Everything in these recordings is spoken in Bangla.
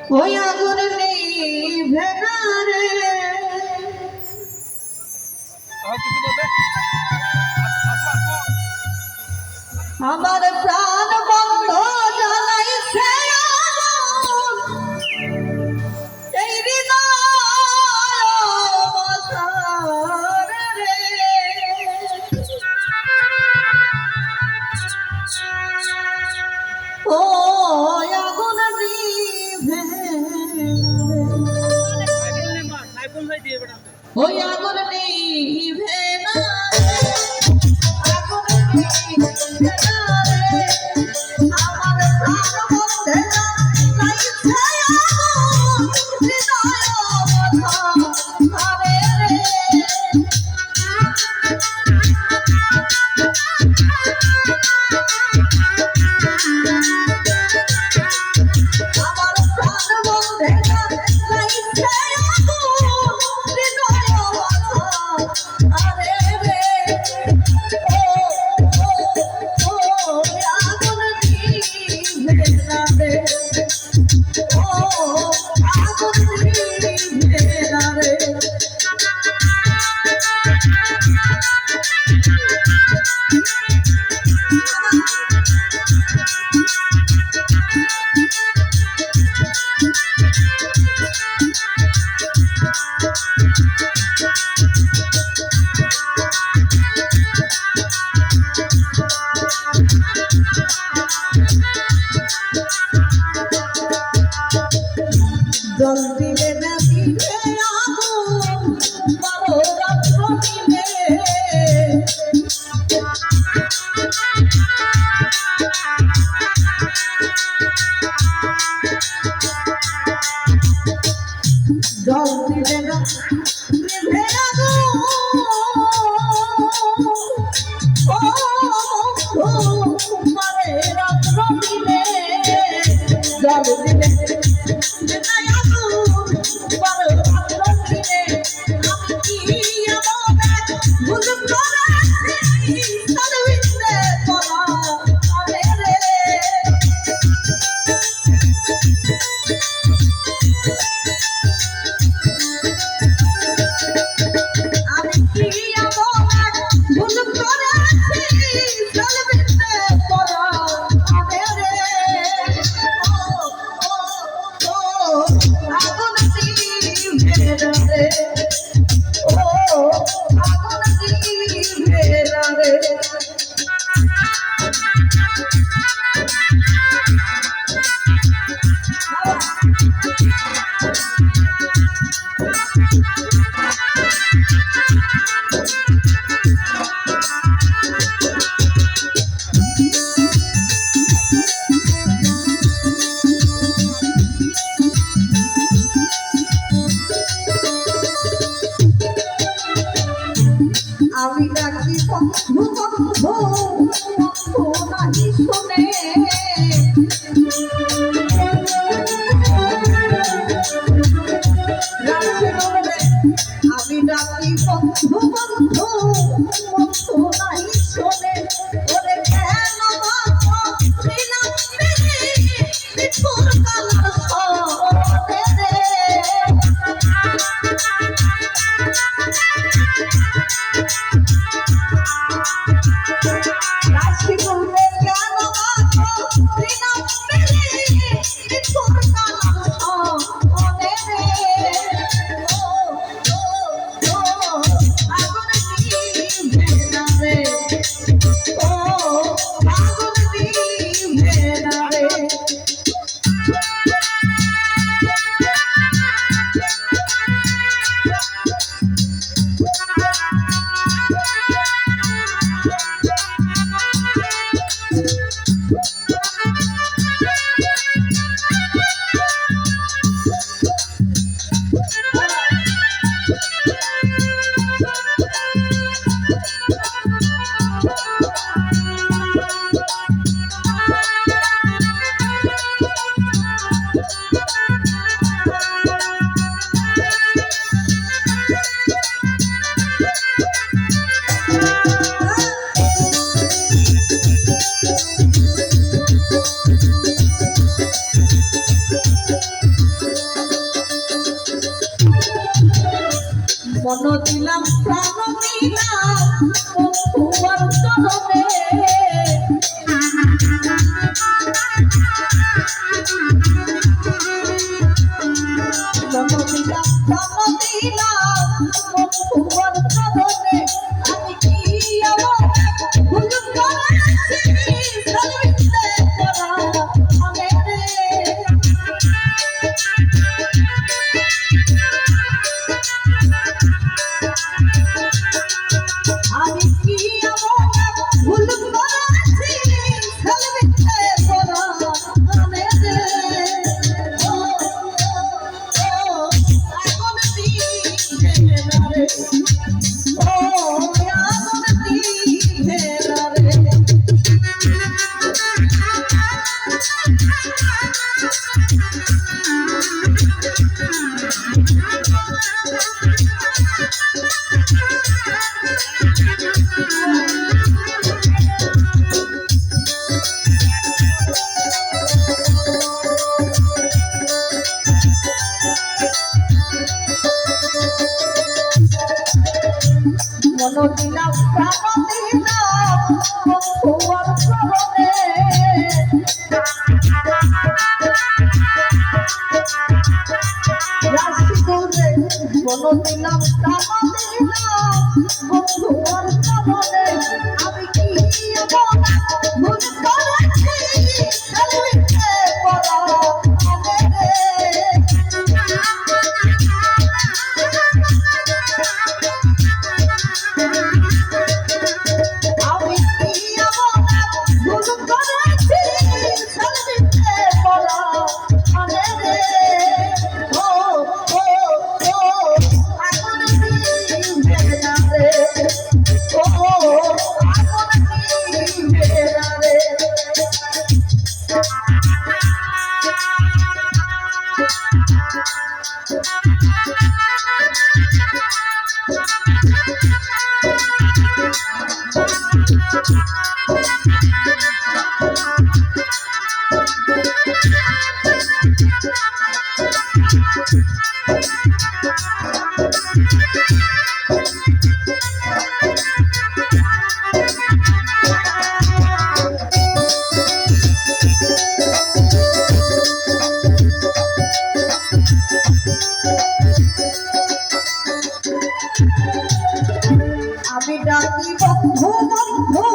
ওই আগুন নিভে না রে আমার প্রাণ বন্ধ জ্বালাইছে এই হৃদয় রে ও আগুন নিভে ওই আগুন নিভে না আগুন নিভে না রে আমার প্রাণ বন্ধে জ্বালাইছে আগুন হৃদয় আরে রে আমার প্রাণ বন্ধে জ্বালাইছে আগুন হৃদয় আরে রে ও আগুন নিভে না রে ও আগুন নিভে না রে জল দিলে না দিলে আগুন বারো রাত্র দিলে জল দিলে না দিলে আগুন ও মারে রাত্র দিলে জল দিলে আমি ডাকি বন্ধু বন্ধু নাহি শোনে আমি ডাকি বন্ধু বন্ধু বন্ধু নাহি শোনে ওরে কেন বিপুর কালার শোনে রে রাশি বলতে কেন বিনা পেলে বিপুর কালার শোনে রে আগুন নিভে না রে ও আগুন নিভে না রে বন্ধুয়ার চরণে রাশিদুরে বলো দিলাম টাকা দিলাম বন্ধুয়ার চরণে আমি কি এমন ভুল করেছি সেলফিতে পড়া আগে রে আমি কি এমন ভুল করেছি সেলফিতে পড়া আগে রে ও ও ও আগুন নিভে না রে ও আগুন নিভে না রে আমি ডাকি বন্ধু বন্ধু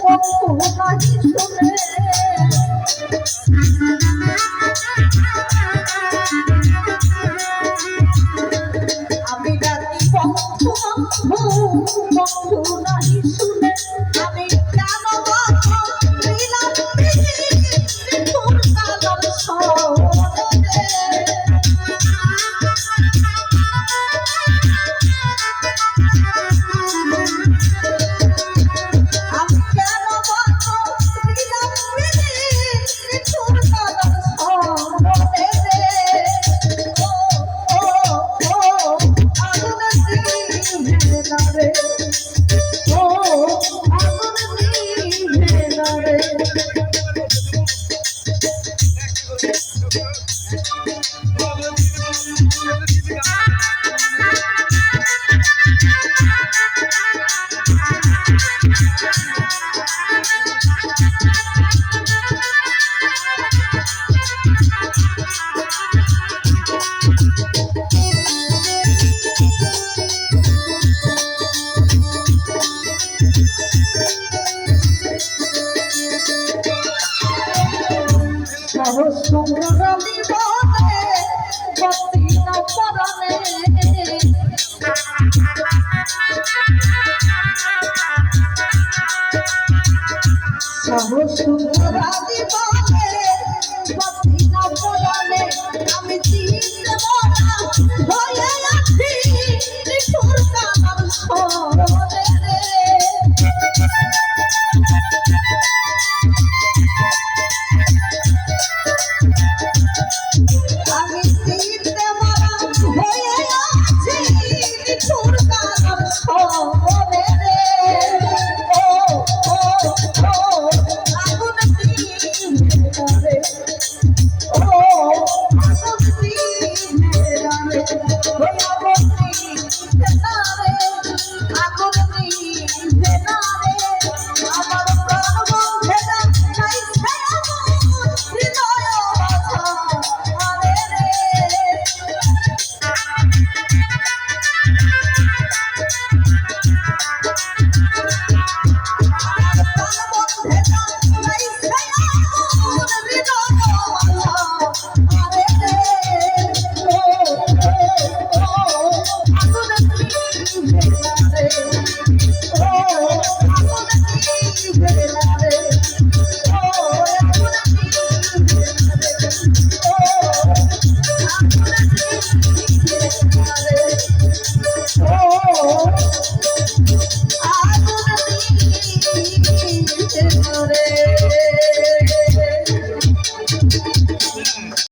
বন্ধু নাহি শুনে আমি ডাকি বন্ধু বন্ধু বন্ধু নাহি শুনে আমি কেন বাধা দিলাম তোর কালার সরে আমি কেন বাধা দিলাম তোর কালার সরে ও ও ও আগুন নিভে না রে ও আগুন নিভে না রে সহস্রমী বনে বতি না পরাণে সহস্রমী বনে বতি না পরাণে আমি চিনতে মনা হয়ে আছি তোর কালার সরণে রে আমি চিনতে মনা হয়ে আছি তোর কালার সরণে রে ও ও ও আগুন নিভে না রে ও আগুন নিভে না রে ও আগুন নিভে না রে আগুন নিভে না রে আমার প্রাণ বন্ধে না নাই হৃদয় বাধা আরে রে আমার প্রাণ বন্ধে না